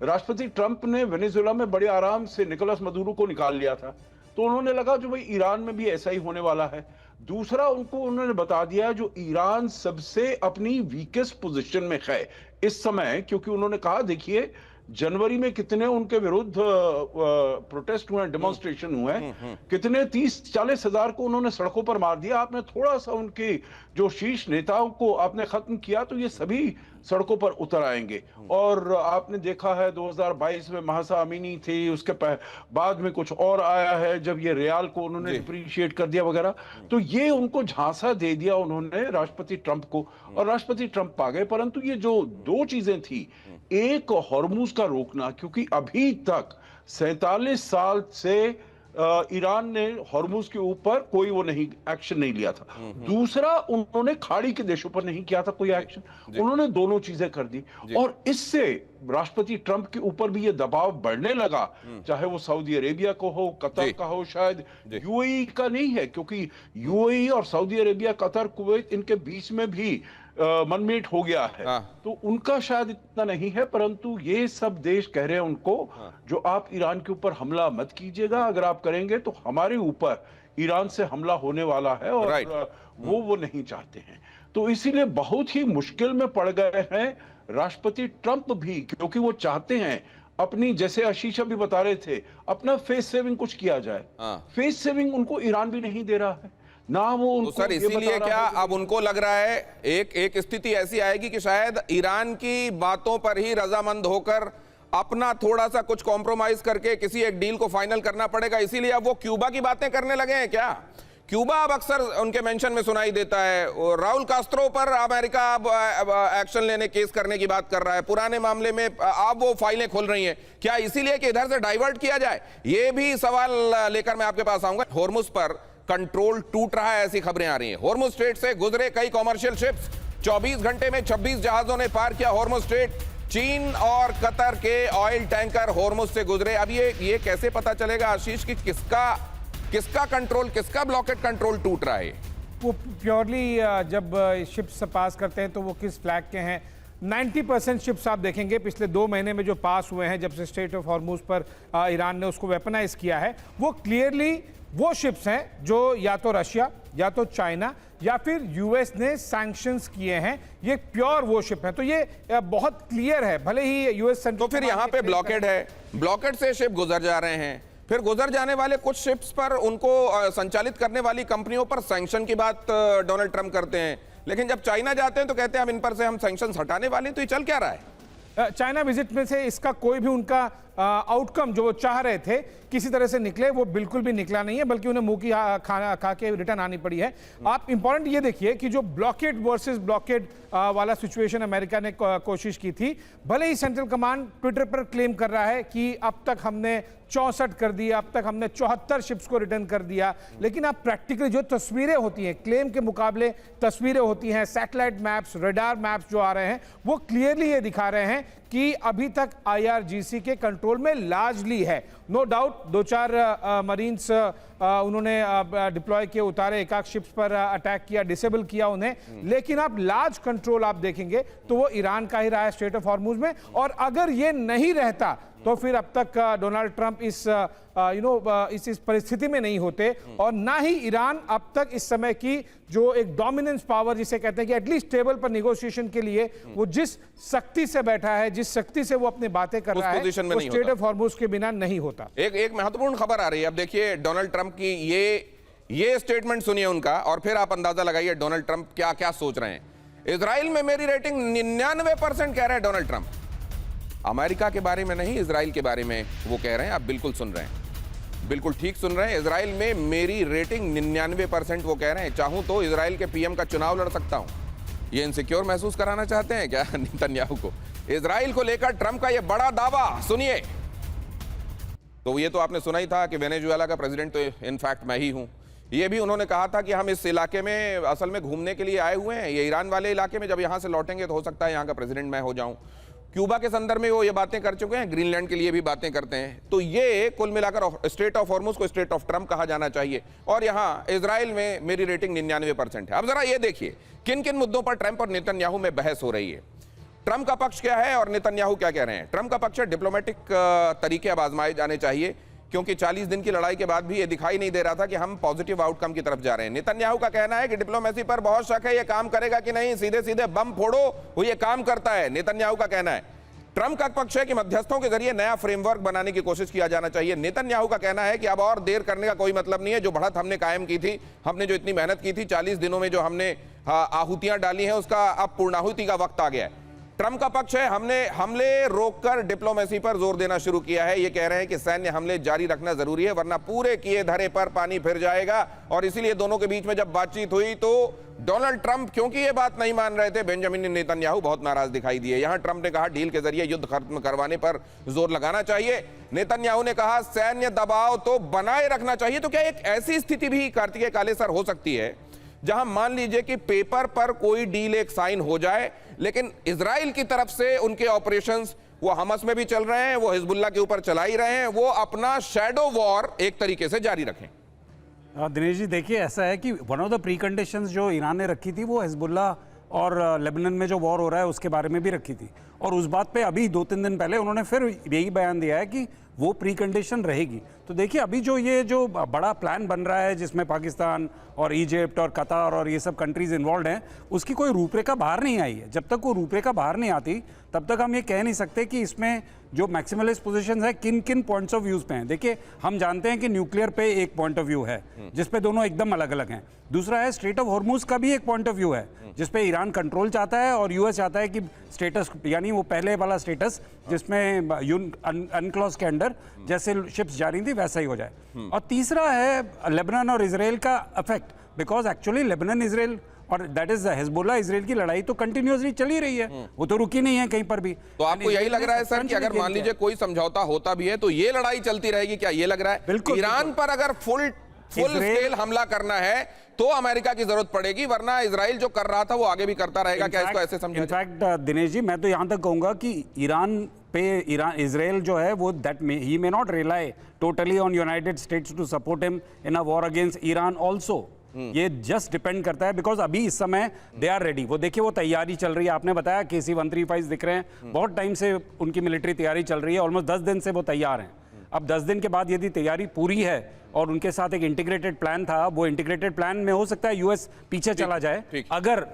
राष्ट्रपति ट्रंप ने वेनेजुएला में बड़े आराम से निकोलस मदुरो को निकाल लिया था, तो उन्होंने लगा जो भाई ईरान में भी ऐसा ही होने वाला है। दूसरा, उन्होंने बता दिया जो ईरान सबसे अपनी वीकेस्ट पोजीशन में है इस समय, क्योंकि उन्होंने कहा देखिए जनवरी में कितने उनके विरुद्ध प्रोटेस्ट हुए, डेमोन्स्ट्रेशन हुए, कितने 30-40 हजार को उन्होंने सड़कों पर मार दिया। आपने थोड़ा सा उनके जो शीर्ष नेताओं को आपने खत्म किया तो ये सभी सड़कों पर उतर आएंगे। और आपने देखा है 2022 में महसा अमीनी थी, उसके बाद में कुछ और आया है जब ये रियाल को उन्होंने डिप्रिशिएट कर दिया वगैरह। तो ये उनको झांसा दे दिया उन्होंने राष्ट्रपति ट्रंप को, और राष्ट्रपति ट्रंप आ गए। परंतु ये जो 2 चीजें थी, एक हॉर्मुज का रोकना, क्योंकि अभी तक 47 साल से ईरान ने हॉर्मुज के ऊपर कोई एक्शन नहीं लिया था। दूसरा, उन्होंने खाड़ी के देशों पर नहीं किया था कोई एक्शन। उन्होंने दोनों चीजें कर दी और इससे राष्ट्रपति ट्रंप के ऊपर भी ये दबाव बढ़ने लगा, चाहे वो सऊदी अरेबिया को हो, कतर का हो, शायद यूएई का नहीं है, क्योंकि यूएई और सऊदी अरेबिया, कतर, कुवैत, इनके बीच में भी मनमेट हो गया है। तो उनका शायद इतना नहीं है, परंतु ये सब देश कह रहे हैं उनको जो आप ईरान के ऊपर हमला मत कीजिएगा, अगर आप करेंगे तो हमारे ऊपर ईरान से हमला होने वाला है, और वो नहीं चाहते हैं। तो इसीलिए बहुत ही मुश्किल में पड़ गए हैं राष्ट्रपति ट्रंप भी, क्योंकि वो चाहते हैं अपनी, जैसे आशीष अभी बता रहे थे, अपना फेस सेविंग कुछ किया जाए। फेस सेविंग उनको ईरान भी नहीं दे रहा है ना वो उनको। तो सर इसीलिए क्या अब उनको लग रहा है एक स्थिति ऐसी आएगी कि शायद ईरान की बातों पर ही रजामंद होकर अपना थोड़ा सा कुछ कॉम्प्रोमाइज करके किसी एक डील को फाइनल करना पड़ेगा? इसीलिए अब वो क्यूबा की बातें करने लगे हैं क्या? क्यूबा अब अक्सर उनके मेंशन में सुनाई देता है। राउल कास्त्रो पर अमेरिका अब एक्शन लेने, केस करने की बात कर रहा है। पुराने मामले में अब वो फाइलें खोल रही हैं। क्या इसीलिए कि इधर से डाइवर्ट किया जाए? ये भी सवाल लेकर मैं आपके पास आऊंगा। हॉर्मुज पर कंट्रोल टूट रहा है, ऐसी खबरें आ रही हैं। हॉर्मुज स्ट्रेट से गुजरे कई कॉमर्शियल शिप्स, 24 घंटे में 26 जहाजों ने पार किया हॉर्मुज स्ट्रेट। चीन और कतर के ऑयल टैंकर हॉर्मुज से गुजरे। अब ये कैसे पता चलेगा आशीष कि किसका कंट्रोल, किसका ब्लॉकेट कंट्रोल टूट रहा है? वो प्योरली जब शिप्स पास करते हैं तो वो किस फ्लैग के हैं। 90% शिप्स आप देखेंगे पिछले 2 महीने में जो पास हुए हैं, जब से स्ट्रेट ऑफ हॉर्मुज पर ईरान ने उसको वेपनाइज किया है, वो क्लियरली वो शिप्स हैं जो या तो रशिया, या तो चाइना, या फिर यूएस ने सैंक्शंस किए हैं। ये प्योर वो शिप है। तो ये बहुत क्लियर है। भले ही यूएस, तो फिर यहाँ पे ब्लॉकेड है, ब्लॉकेड से शिप गुजर जा रहे हैं, फिर गुजर जाने वाले कुछ शिप्स पर उनको संचालित करने वाली कंपनियों पर सैंक्शन की बात डोनाल्ड ट्रंप करते हैं, लेकिन जब चाइना जाते हैं तो कहते हैं हम इन पर से हम सैंक्शंस हटाने वाले हैं। तो ये चल क्या रहा है? चाइना विजिट में से इसका कोई भी उनका आउटकम जो वो चाह रहे थे किसी तरह से निकले, वो बिल्कुल भी निकला नहीं है, बल्कि उन्हें मुंह की खाना खा के रिटर्न आनी पड़ी है। आप इंपॉर्टेंट ये देखिए कि जो ब्लॉकेड वर्सेस ब्लॉकेड वाला सिचुएशन अमेरिका ने कोशिश की थी, भले ही सेंट्रल कमांड ट्विटर पर क्लेम कर रहा है कि अब तक हमने 64 कर दिया, अब तक हमने 74 शिप्स को रिटर्न कर दिया, लेकिन आप प्रैक्टिकली जो तस्वीरें होती हैं, क्लेम के मुकाबले तस्वीरें होती हैं, सैटेलाइट मैप्स, रडार मैप्स जो आ रहे हैं, वो क्लियरली ये दिखा रहे हैं कि अभी तक IRGC के कंट्रोल में लार्जली है। नो डाउट 2-4 मरीन्स उन्होंने डिप्लॉय किए, उतारे, एक आध शिप्स पर अटैक किया, डिसेबल किया उन्हें, लेकिन आप लार्ज कंट्रोल आप देखेंगे तो वो ईरान का ही रहा है स्ट्रेट ऑफ हॉर्मुज में। और अगर ये नहीं रहता तो फिर अब तक डोनाल्ड ट्रंप इस परिस्थिति में नहीं होते, और ना ही ईरान अब तक इस समय की जो एक डोमिनेंस पावर जिसे कहते हैं कि एटलीस्ट टेबल पर नेगोशिएशन के लिए वो जिस शक्ति से बैठा है, जिस शक्ति से वो अपनी बातें कर रहा है, वो स्ट्रेट ऑफ हॉर्मुज के बिना नहीं होता। एक महत्वपूर्ण खबर आ रही है। अब देखिए डोनाल्ड ट्रंप की ये स्टेटमेंट सुनिए उनका, और फिर आप अंदाजा लगाइए डोनाल्ड ट्रंप क्या क्या सोच रहे हैं। इजराइल में मेरी रेटिंग 99% कह रहे हैं डोनाल्ड ट्रंप। अमेरिका के बारे में नहीं, इजराइल के बारे में वो कह रहे हैं। आप बिल्कुल सुन रहे हैं, बिल्कुल ठीक सुन रहे हैं। इजराइल में मेरी रेटिंग 99% वो कह रहे हैं। चाहूं तो इजराइल के पीएम का चुनाव लड़ सकता हूं। ये इनसिक्योर महसूस कराना चाहते हैं क्या नेतन्याहू को? इजराइल को लेकर ट्रंप का ये बड़ा दावा सुनिए। तो ये तो आपने सुना ही था कि वेनेजुएला का प्रेसिडेंट तो इनफैक्ट मैं ही हूं। ये भी उन्होंने कहा था कि हम इस इलाके में असल में घूमने के लिए आए हुए हैं, ये ईरान वाले इलाके में, जब यहां से लौटेंगे तो हो सकता है यहां का प्रेसिडेंट मैं हो जाऊं। क्यूबा के संदर्भ में वो ये बातें कर चुके हैं, ग्रीनलैंड के लिए भी बातें करते हैं। तो ये कुल मिलाकर स्ट्रेट ऑफ हॉर्मुज को स्ट्रेट ऑफ ट्रंप कहा जाना चाहिए। और यहां इजराइल में मेरी रेटिंग 99% है। अब जरा ये देखिए किन किन मुद्दों पर ट्रंप और नेतन्याहू में बहस हो रही है। ट्रंप का पक्ष क्या है और नेतन्याहू क्या कह रहे हैं? ट्रंप का पक्ष है डिप्लोमेटिक तरीके अब आजमाए जाने चाहिए, क्योंकि 40 दिन की लड़ाई के बाद भी ये दिखाई नहीं दे रहा था कि हम पॉजिटिव आउटकम की तरफ जा रहे हैं। नेतन्याहू का कहना है कि डिप्लोमेसी पर बहुत शक है, ये काम करेगा कि नहीं, सीधे सीधे बम फोड़ो वो ये काम करता है, नेतन्याहू का कहना है। ट्रंप का पक्ष है कि मध्यस्थों के जरिए नया फ्रेमवर्क बनाने की कोशिश किया जाना चाहिए। नेतन्याहू का कहना है कि अब और देर करने का कोई मतलब नहीं है, जो बढ़त हमने कायम की थी, हमने जो इतनी मेहनत की थी, 40 दिनों में जो हमने आहुतियां डाली हैं, उसका अब पूर्णाहुति का वक्त आ गया है। ट्रंप का पक्ष है हमने हमले रोककर डिप्लोमेसी पर जोर देना शुरू किया है। ये कह रहे हैं कि सैन्य हमले जारी रखना जरूरी है, वरना पूरे किए धरे पर पानी फिर जाएगा। और इसीलिए दोनों के बीच में जब बातचीत हुई तो डोनाल्ड ट्रंप क्योंकि ये बात नहीं मान रहे थे, बेंजामिन नेतन्याहू बहुत नाराज दिखाई दिए। यहां ट्रंप ने कहा डील के जरिए युद्ध खत्म करवाने पर जोर लगाना चाहिए। नेतन्याहू ने कहा सैन्य दबाव तो बनाए रखना चाहिए। तो क्या एक ऐसी स्थिति भी कार्तिकेय काले सर हो सकती है जहां मान लीजिए कि पेपर पर कोई डील एक साइन हो जाए, लेकिन इजराइल की तरफ से उनके ऑपरेशंस वो हमस में भी चल रहे हैं, वो हिजबुल्लाह के ऊपर चला ही रहे हैं, वो अपना शैडो वॉर एक तरीके से जारी रखें? दिनेश जी देखिए, ऐसा है कि one of the pre conditions जो ईरान ने रखी थी वो हिजबुल्लाह और लेबनान में जो वॉर हो रहा है उसके बारे में भी रखी थी, और उस बात पे अभी 2-3 दिन पहले उन्होंने फिर यही बयान दिया है कि वो प्री कंडीशन रहेगी। तो देखिए अभी जो बड़ा प्लान बन रहा है जिसमें पाकिस्तान और इजिप्ट और कतार और ये सब कंट्रीज इन्वॉल्व हैं, उसकी कोई रूपरेखा बाहर नहीं आई है। जब तक वो रूपरेखा बाहर नहीं आती तब तक हम ये कह नहीं सकते कि इसमें जो मैक्सिमलिस्ट पोजीशंस है किन किन पॉइंट्स ऑफ व्यूज पे हैं। देखिए हम जानते हैं कि न्यूक्लियर पे एक पॉइंट ऑफ व्यू है जिसपे दोनों एकदम अलग अलग हैं। दूसरा है स्ट्रेट ऑफ हॉर्मुज का भी एक पॉइंट ऑफ व्यू है जिसपे ईरान कंट्रोल चाहता है और यूएस चाहता है कि स्टेटस, यानी वो पहले वाला स्टेटस जिसमें अनक्लॉज के अंडर जैसे शिप्स जा रही थी वैसा ही हो जाए। और तीसरा है लेबनान और इजराइल का effect, because actually Lebanon Israel और दैट इज हिजबुल्लाह इजराइल की लड़ाई तो कंटिन्यूअसली चली रही है, वो तो रुकी नहीं है कहीं पर भी। तो आपको यही लग रहा है सर कि अगर मान लीजिए कोई समझौता होता भी है तो ये लड़ाई चलती रहेगी? क्या ये लग रहा है बिल्कुल ईरान पर अगर फुल स्केल हमला करना है तो अमेरिका की जरूरत पड़ेगी, वरना इजराइल जो कर रहा था वो आगे भी करता रहेगा? क्या इसको ऐसे समझा? इनफैक्ट दिनेश जी मैं तो यहां तक कहूंगा कि इजराइल जो है वो ही may not rely totally on United States to support him in a war against Iran also. ये जस्ट डिपेंड करता है बिकॉज अभी इस समय दे आर रेडी। वो देखिए वो तैयारी चल रही है, आपने बताया KC-135 दिख रहे हैं, बहुत टाइम से उनकी मिलिट्री तैयारी चल रही है, ऑलमोस्ट 10 दिन से वो तैयार हैं। अब 10 दिन के बाद यदि तैयारी पूरी है और उनके साथ एक इंटीग्रेटेड प्लान था, वो इंटीग्रेटेड प्लान में हो सकता है यूएस पीछे चला जाए अगर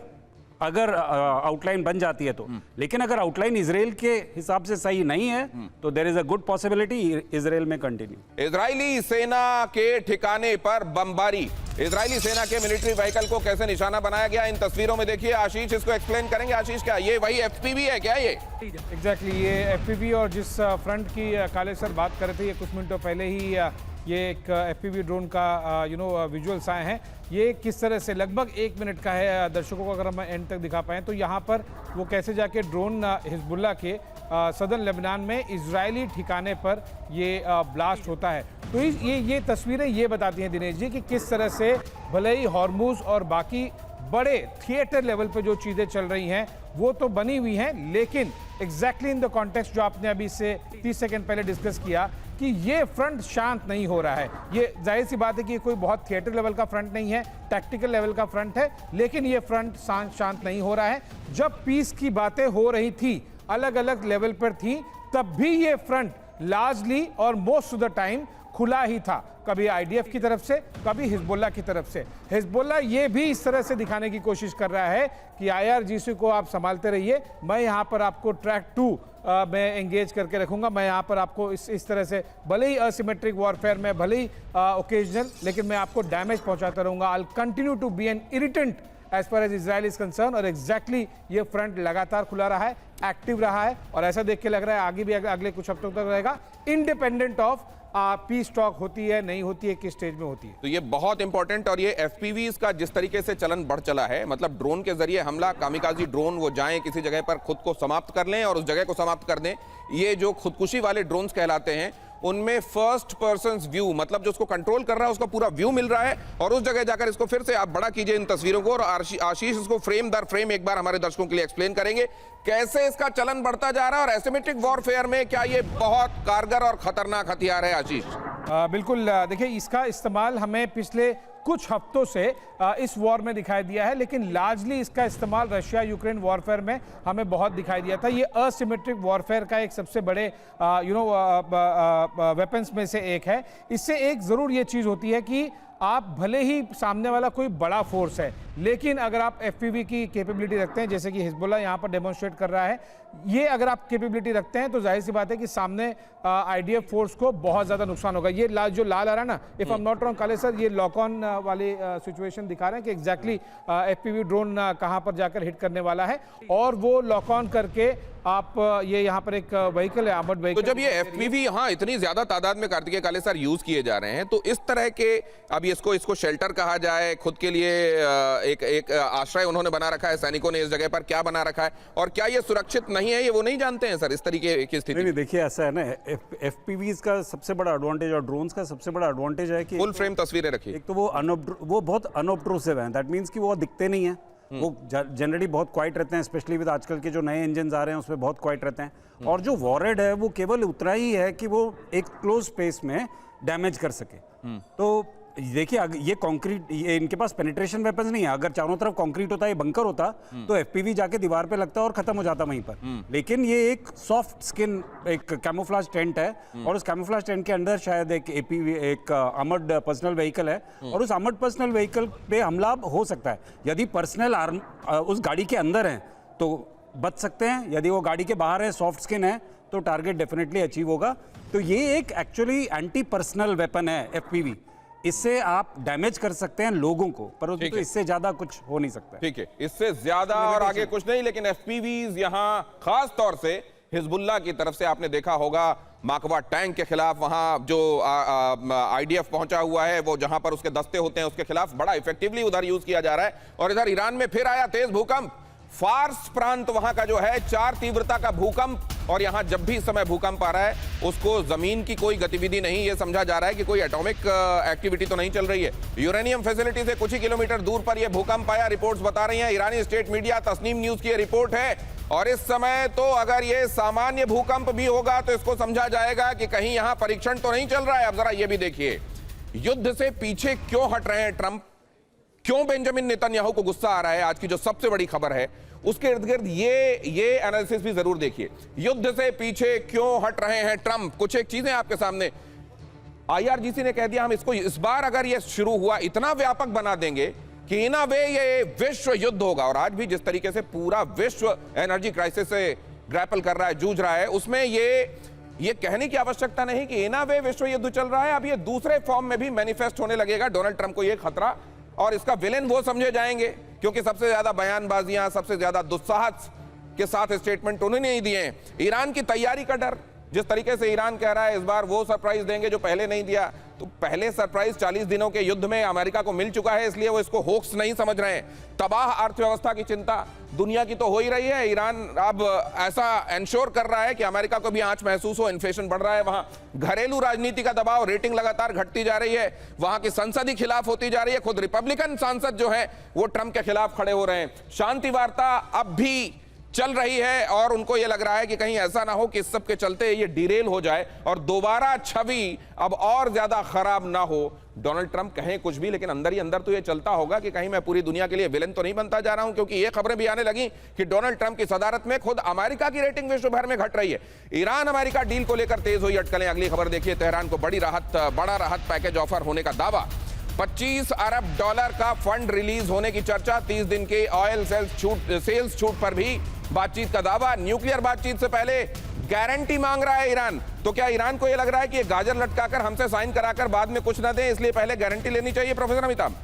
अगर आउटलाइन बन जाती है तो। लेकिन अगर आउटलाइन इजराइल के हिसाब से सही नहीं है तो there is a good possibility Israel में कंटिन्यू। इजरायली सेना के ठिकाने पर बमबारी, इजरायली सेना के मिलिट्री व्हीकल को कैसे निशाना बनाया गया इन तस्वीरों में देखिए। आशीष इसको एक्सप्लेन करेंगे। आशीष, क्या ये वही एफपीवी है क्या ये? एग्जैक्टली ये एफपीवी, और जिस फ्रंट की काले सर बात कर रहे थे, ये कुछ मिनटों पहले ही ये एक एफपीवी ड्रोन का विजुअल्स आए हैं। ये किस तरह से लगभग 1 मिनट का है, दर्शकों को अगर हम एंड तक दिखा पाएँ तो यहाँ पर वो कैसे जाके ड्रोन हिजबुल्लाह के सदर्न लेबनान में इजरायली ठिकाने पर ये ब्लास्ट होता है। तो ये तस्वीरें ये बताती हैं दिनेश जी कि किस तरह से भले ही हॉर्मुज और बाकी बड़े थिएटर लेवल पे जो चीज़ें चल रही हैं वो तो बनी हुई हैं, लेकिन एग्जैक्टली इन द कॉन्टेक्स्ट जो आपने अभी से 30 सेकंड पहले डिस्कस किया कि ये फ्रंट शांत नहीं हो रहा है। ये जाहिर सी बात है कि ये कोई बहुत थिएटर लेवल का फ्रंट नहीं है, टैक्टिकल लेवल का फ्रंट है, लेकिन ये फ्रंट शांत नहीं हो रहा है। जब पीस की बातें हो रही थी, अलग अलग लेवल पर थी, तब भी ये फ्रंट लार्जली और मोस्ट ऑफ द टाइम खुला ही था, कभी आईडीएफ की तरफ से, कभी हिजबुल्लाह की तरफ से। हिजबुल्लाह ये भी इस तरह से दिखाने की कोशिश कर रहा है कि आईआरजीसी को आप संभालते रहिए, मैं यहाँ पर आपको ट्रैक 2 मैं एंगेज करके रखूंगा, मैं यहाँ पर आपको इस तरह से भले ही असिमेट्रिक वॉरफेयर में, भले ही ओकेजनल, लेकिन मैं आपको डैमेज पहुंचाता रहूंगा। I will continue to be an irritant as far as Israel is concern. और एग्जैक्टली ये फ्रंट लगातार खुला रहा है, एक्टिव रहा है, और ऐसा देख के लग रहा है आगे भी अगले कुछ हफ्तों तक रहेगा, इंडिपेंडेंट ऑफ पीस टॉक होती है नहीं होती है, किस स्टेज में होती है। तो ये बहुत इंपॉर्टेंट, और ये एफपीवीज का जिस तरीके से चलन बढ़ चला है, मतलब ड्रोन के जरिए हमला, कामिकाजी ड्रोन वो जाएं किसी जगह पर खुद को समाप्त कर लें और उस जगह को समाप्त कर दें, ये जो खुदकुशी वाले ड्रोन्स कहलाते हैं उनमें फर्स्ट पर्सन व्यू, मतलब जो उसको कंट्रोल कर रहा है उसका पूरा व्यू मिल रहा है, और उस जगह जाकर इसको फिर से आप बड़ा कीजिए इन तस्वीरों को, और आशीष इसको फ्रेम दर फ्रेम एक बार हमारे दर्शकों के लिए एक्सप्लेन करेंगे कैसे इसका चलन बढ़ता जा रहा है, और एसिमेट्रिक वॉरफेयर में क्या ये बहुत कारगर और खतरनाक हथियार है आशीष? बिल्कुल, देखिए इसका इस्तेमाल हमें पिछले कुछ हफ्तों से इस वॉर में दिखाई दिया है, लेकिन लार्जली इसका इस्तेमाल रशिया यूक्रेन वॉरफेयर में हमें बहुत दिखाई दिया था। ये असिमेट्रिक वॉरफेयर का एक सबसे बड़े वेपन्स में से एक है। इससे एक ज़रूर ये चीज़ होती है कि आप भले ही सामने वाला कोई बड़ा फोर्स है, लेकिन अगर आप एफपीवी की कैपेबिलिटी रखते हैं, जैसे कि हिजबुल्लाह यहाँ पर डेमोन्स्ट्रेट कर रहा है, ये अगर आप कैपेबिलिटी रखते हैं तो जाहिर सी बात है कि सामने आईडीएफ फोर्स को बहुत ज़्यादा नुकसान होगा। ये जो लाल आ रहा है ना, if I am not wrong काले सर, ये लॉक ऑन वाली सिचुएशन दिखा रहे हैं कि एग्जैक्टली एफपीवी ड्रोन कहाँ पर जाकर हिट करने वाला है, और वो लॉक ऑन करके आप ये यहाँ पर एक व्हीकल है, आर्मर्ड व्हीकल। तो जब ये एफपीवी यहाँ इतनी ज्यादा तादाद में कार्तिकेय काले सर यूज किए जा रहे हैं, तो इस तरह के, अब इसको शेल्टर कहा जाए, खुद के लिए एक आश्रय उन्होंने बना रखा है, सैनिकों ने इस जगह पर क्या बना रखा है, और क्या ये सुरक्षित नहीं है, ये वो नहीं जानते हैं सर इस तरीके की स्थिति? नहीं, देखिए ऐसा है ना, एफपीवीज का सबसे बड़ा एडवांटेज और ड्रोन्स का सबसे बड़ा एडवांटेज है कि फुल फ्रेम तस्वीरें रखिए। एक तो वो बहुत अनऑब्ट्रूसिव है, दैट मीन्स कि वो दिखते नहीं है, वो जनरली बहुत क्वाइट रहते हैं, स्पेशली विद आजकल के जो नए इंजन आ रहे हैं उसमें बहुत क्वाइट रहते हैं, और जो वॉरहेड है वो केवल उतना ही है कि वो एक क्लोज स्पेस में डैमेज कर सके। तो देखिए ये कंक्रीट, ये इनके पास पेनिट्रेशन वेपन्स नहीं है। अगर चारों तरफ कंक्रीट होता, ये बंकर होता, तो एफपीवी जाके दीवार पे लगता और खत्म हो जाता वहीं पर। लेकिन ये एक सॉफ्ट स्किन, एक कैमोफ्लेज टेंट है, और उस कैमोफ्लेज टेंट के अंदर शायद एक आर्मर्ड पर्सनल व्हीकल है, और उस आर्मर्ड पर्सनल व्हीकल पे हमला हो सकता है। यदि पर्सनल आर्म उस गाड़ी के अंदर है तो बच सकते हैं, यदि वो गाड़ी के बाहर है, सॉफ्ट स्किन है, तो टारगेट डेफिनेटली अचीव होगा। तो ये एक एक्चुअली एंटी पर्सनल वेपन है एफपीवी, इससे आप डैमेज कर सकते हैं लोगों को, पर तो इससे ज्यादा कुछ हो नहीं सकता। ठीक है, इससे ज्यादा और आगे कुछ नहीं, लेकिन एफपीवीज यहां खास तौर से हिजबुल्लाह की तरफ से आपने देखा होगा माकवा टैंक के खिलाफ, वहां जो आईडीएफ पहुंचा हुआ है, वो जहां पर उसके दस्ते होते हैं उसके खिलाफ बड़ा इफेक्टिवली उधर यूज किया जा रहा है। और इधर ईरान में फिर आया तेज भूकंप, फार्स प्रांत वहां का जो है 4 तीव्रता का भूकंप, और यहां जब भी इस समय भूकंप आ रहा है उसको जमीन की कोई गतिविधि नहीं, यह समझा जा रहा है कि कोई एटॉमिक एक्टिविटी तो नहीं चल रही है। यूरेनियम फैसिलिटी से कुछ ही किलोमीटर दूर पर यह भूकंप आया, रिपोर्ट्स बता रही हैं। ईरानी स्टेट मीडिया तस्नीम न्यूज की रिपोर्ट है, और इस समय तो अगर यह सामान्य भूकंप भी होगा तो इसको समझा जाएगा कि कहीं यहां परीक्षण तो नहीं चल रहा है। अब जरा यह भी देखिए, युद्ध से पीछे क्यों हट रहे हैं ट्रंप, क्यों बेंजामिन नेतन्याहू को गुस्सा आ रहा है, आज की जो सबसे बड़ी खबर है उसके इर्द गिर्द ये एनालिसिस भी जरूर देखिए। युद्ध से पीछे क्यों हट रहे हैं ट्रंप, कुछ एक चीजें आपके सामने। आईआरजीसी ने कह दिया हम इसको इस बार अगर ये शुरू हुआ इतना व्यापक बना देंगे कि इन अ वे ये विश्व युद्ध होगा। और आज भी जिस तरीके से पूरा विश्व एनर्जी क्राइसिस से ग्रैपल कर रहा है, जूझ रहा है, उसमें ये कहने की आवश्यकता नहीं कि इन अ वे विश्व युद्ध चल रहा है। अब ये दूसरे फॉर्म में भी मैनिफेस्ट होने लगेगा। डोनाल्ड ट्रंप को ये खतरा, और इसका विलेन वो समझे जाएंगे क्योंकि सबसे ज्यादा बयानबाजियां, सबसे ज्यादा दुस्साहस के साथ स्टेटमेंट उन्होंने ही दिए हैं। ईरान की तैयारी का डर, जिस तरीके से ईरान कह रहा है इस बार वो सरप्राइज देंगे जो पहले नहीं दिया, तो पहले सरप्राइज 40 दिनों के युद्ध में अमेरिका को मिल चुका है, इसलिए वो इसको होक्स नहीं समझ रहे हैं। तबाह अर्थव्यवस्था की चिंता दुनिया की तो हो ही रही है। ईरान अब ऐसा एंश्योर कर रहा है कि अमेरिका को भी आंच महसूस हो, इन्फ्लेशन बढ़ रहा है, वहां घरेलू राजनीति का दबाव, रेटिंग लगातार घटती जा रही है, वहां की संसद ही खिलाफ होती जा रही है, खुद रिपब्लिकन सांसद जो है वो ट्रंप के खिलाफ खड़े हो रहे हैं। शांति वार्ता अब भी चल रही है और उनको यह लग रहा है कि कहीं ऐसा ना हो कि इस सब के चलते ये डिरेल हो जाए और दोबारा छवि अब और ज्यादा खराब ना हो। डोनाल्ड ट्रंप कहें कुछ भी, लेकिन अंदर ही अंदर तो ये चलता होगा कि कहीं मैं पूरी दुनिया के लिए विलेन तो नहीं बनता जा रहा हूं, क्योंकि ये खबरें भी आने लगी कि डोनाल्ड ट्रंप की सदारत में खुद अमेरिका की रेटिंग विश्व भर में घट रही है। ईरान अमेरिका डील को लेकर तेज हुई अटकलें। अगली खबर देखिए, तेहरान को बड़ा राहत पैकेज ऑफर होने का दावा। 25 अरब डॉलर का फंड रिलीज होने की चर्चा। 30 दिन के ऑयल सेल्स छूट पर भी बातचीत का दावा। न्यूक्लियर बातचीत से पहले गारंटी मांग रहा है ईरान। तो क्या ईरान को यह लग रहा है कि ये गाजर लटकाकर हमसे साइन कराकर बाद में कुछ ना दें, इसलिए पहले गारंटी लेनी चाहिए? प्रोफेसर अमिताभ,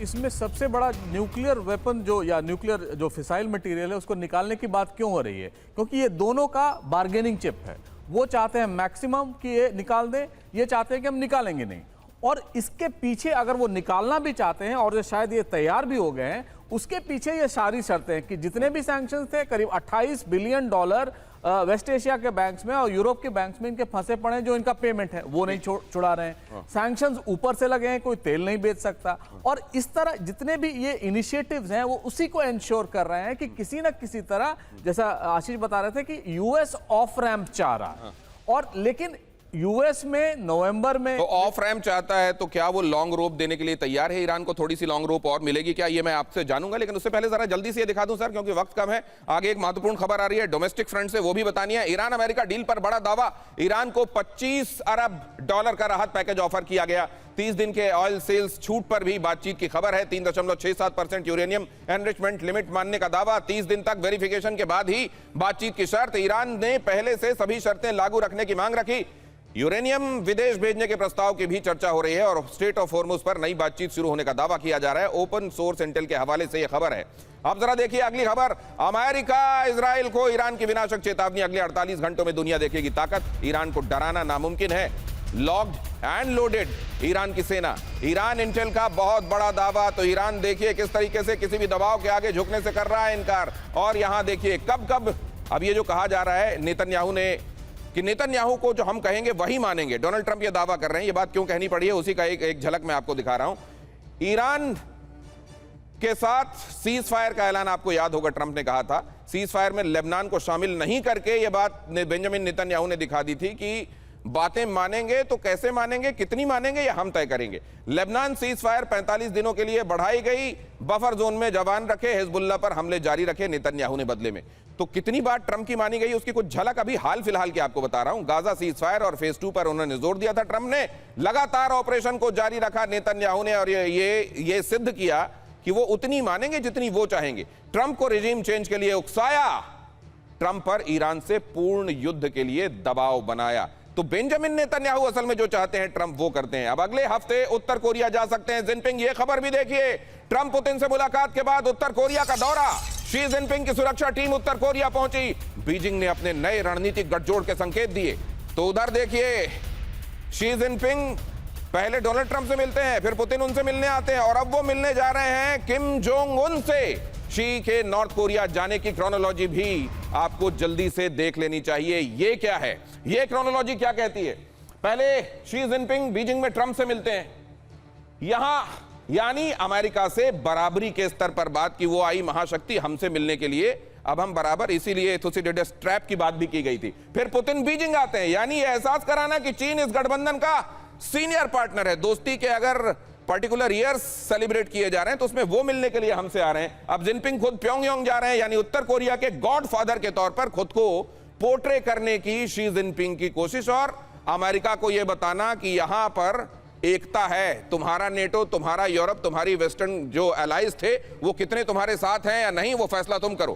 इसमें सबसे बड़ा न्यूक्लियर वेपन जो न्यूक्लियर जो फिसाइल मटेरियल है उसको निकालने की बात क्यों हो रही है? क्योंकि ये दोनों का बार्गेनिंग चिप है। वो चाहते हैं मैक्सिमम कि ये निकाल दें, ये चाहते हैं कि हम निकालेंगे नहीं। और इसके पीछे अगर वो निकालना भी चाहते हैं और शायद ये तैयार भी हो गए हैं, उसके पीछे ये सारी शर्तें हैं कि जितने भी सैंक्शंस थे, करीब 28 बिलियन डॉलर वेस्ट एशिया के बैंक्स में और यूरोप के बैंक्स में इनके फंसे पड़े हैं, जो इनका पेमेंट है वो नहीं छुड़ा रहे हैं। सैंक्शंस ऊपर से लगे हैं, कोई तेल नहीं बेच सकता। और इस तरह जितने भी ये इनिशिएटिव्स हैं वो उसी को एंश्योर कर रहे हैं कि किसी ना किसी तरह, जैसा आशीष बता रहे थे कि यूएस ऑफ रैंप चाह रहा, और लेकिन यूएस में नवंबर में तो ऑफ रैंप चाहता है, तो क्या वो लॉन्ग रोप देने के लिए तैयार है? ईरान को थोड़ी सी लॉन्ग रोप और मिलेगी क्या, ये मैं आपसे जानूंगा। लेकिन उससे पहले जरा जल्दी से ये दिखा दूं सर, क्योंकि वक्त कम है। आगे एक महत्वपूर्ण खबर आ रही है डोमेस्टिक फ्रंट से, वो भी बतानी है। ईरान अमेरिका डील पर बड़ा दावा। ईरान को 25 अरब डॉलर का राहत पैकेज ऑफर किया गया। 30 दिन के ऑयल सेल्स छूट पर भी बातचीत की खबर है। 3.67% यूरेनियम एनरिचमेंट लिमिट मानने का दावा। 30 दिन तक वेरिफिकेशन के बाद ही बातचीत की शर्त। ईरान ने पहले से सभी शर्तें लागू रखने की मांग रखी। यूरेनियम विदेश भेजने के प्रस्ताव की भी चर्चा हो रही है और स्ट्रेट ऑफ हॉर्मुज पर नई बातचीत शुरू होने का दावा किया जा रहा है। ओपन सोर्स इंटेल के हवाले से यह खबर है। अब जरा देखिए अगली खबर। अमेरिका इजराइल को ईरान की विनाशक चेतावनी। अगले 48 घंटों में दुनिया देखेगी ताकत। ईरान को डराना नामुमकिन है। लॉक्ड एंड लोडेड ईरान की सेना। ईरान इंटेल का बहुत बड़ा दावा। तो ईरान देखिए किस तरीके से किसी भी दबाव के आगे झुकने से कर रहा है इनकार। और यहां देखिए कब अब ये जो कहा जा रहा है नेतन्याहू ने कि नेतन्याहू को जो हम कहेंगे वही मानेंगे। डोनाल्ड ट्रंप ये दावा कर रहे हैं। ये बात क्यों कहनी पड़ी है उसी का एक झलक मैं आपको दिखा रहा हूं। ईरान के साथ सीज फायर का ऐलान आपको याद होगा, ट्रंप ने कहा था सीज फायर में लेबनान को शामिल नहीं करके ये बात बेंजामिन नेतन्याहू ने दिखा दी थी कि बातें मानेंगे तो कैसे मानेंगे, कितनी मानेंगे ये हम तय करेंगे। लेबनान सीज फायर 45 दिनों के लिए बढ़ाई गई। बफर जोन में जवान रखे, हिजबुल्लाह पर हमले जारी रखे नेतन्याहू ने बदले में। तो कितनी बार ट्रंप की मानी गई उसकी कुछ झलक अभी हाल फिलहाल की आपको बता रहा हूं। गाजा सीज फायर और फेज 2 पर उन्होंने जोर दिया था ट्रंप ने। लगातार ऑपरेशन को जारी रखा नेतन्याहू ने और ये सिद्ध किया कि वो उतनी मानेंगे जितनी वो चाहेंगे। ट्रंप को रिजीम चेंज के लिए उकसाया। ट्रंप पर ईरान से पूर्ण युद्ध के लिए दबाव बनाया। तो बेंजामिन नेतन्याहू असल में जो चाहते हैं ट्रंप वो करते हैं। अब अगले हफ्ते उत्तर कोरिया जा सकते हैं जिनपिंग। ये खबर भी देखिए, ट्रंप पुतिन से मुलाकात के बाद उत्तर कोरिया का दौरा। शी जिनपिंग की सुरक्षा टीम उत्तर कोरिया पहुंची। बीजिंग ने अपने नए रणनीतिक गठजोड़ के संकेत दिए। तो उधर देखिए शी जिनपिंग पहले डोनाल्ड ट्रंप से मिलते हैं, फिर पुतिन उनसे मिलने आते हैं और अब वो मिलने जा रहे हैं किम जोंग उन से। शी के नॉर्थ कोरिया जाने की क्रोनोलॉजी भी आपको जल्दी से देख लेनी चाहिए। ये क्या है, ये क्रोनोलॉजी क्या कहती है? पहले शी जिनपिंग बीजिंग में ट्रंप से मिलते हैं। यहां यानी अमेरिका से बराबरी के स्तर पर बात की वो आई महाशक्ति हमसे मिलने के लिए, अब हम बराबर, इसीलिए थुसिडिडस ट्रैप की बात भी की गई थी। फिर पुतिन बीजिंग आते हैं, यानी ये एहसास कराना कि चीन इस गठबंधन का सीनियर पार्टनर है। दोस्ती के अगर पर्टिकुलर ईयर्स सेलिब्रेट किए जा रहे हैं तो उसमें वो मिलने के लिए हमसे आ रहे हैं। अब जिनपिंग खुद प्योंगयांग जा रहे हैं, यानी उत्तर कोरिया के गॉडफादर के तौर पर खुद को पोर्ट्रे करने की शी जिनपिंग की कोशिश और अमेरिका को यह बताना कि यहां पर एकता है। तुम्हारा नेटो, तुम्हारा यूरोप, तुम्हारी वेस्टर्न जो एलाइज थे वो कितने तुम्हारे साथ हैं या नहीं, वो फैसला तुम करो।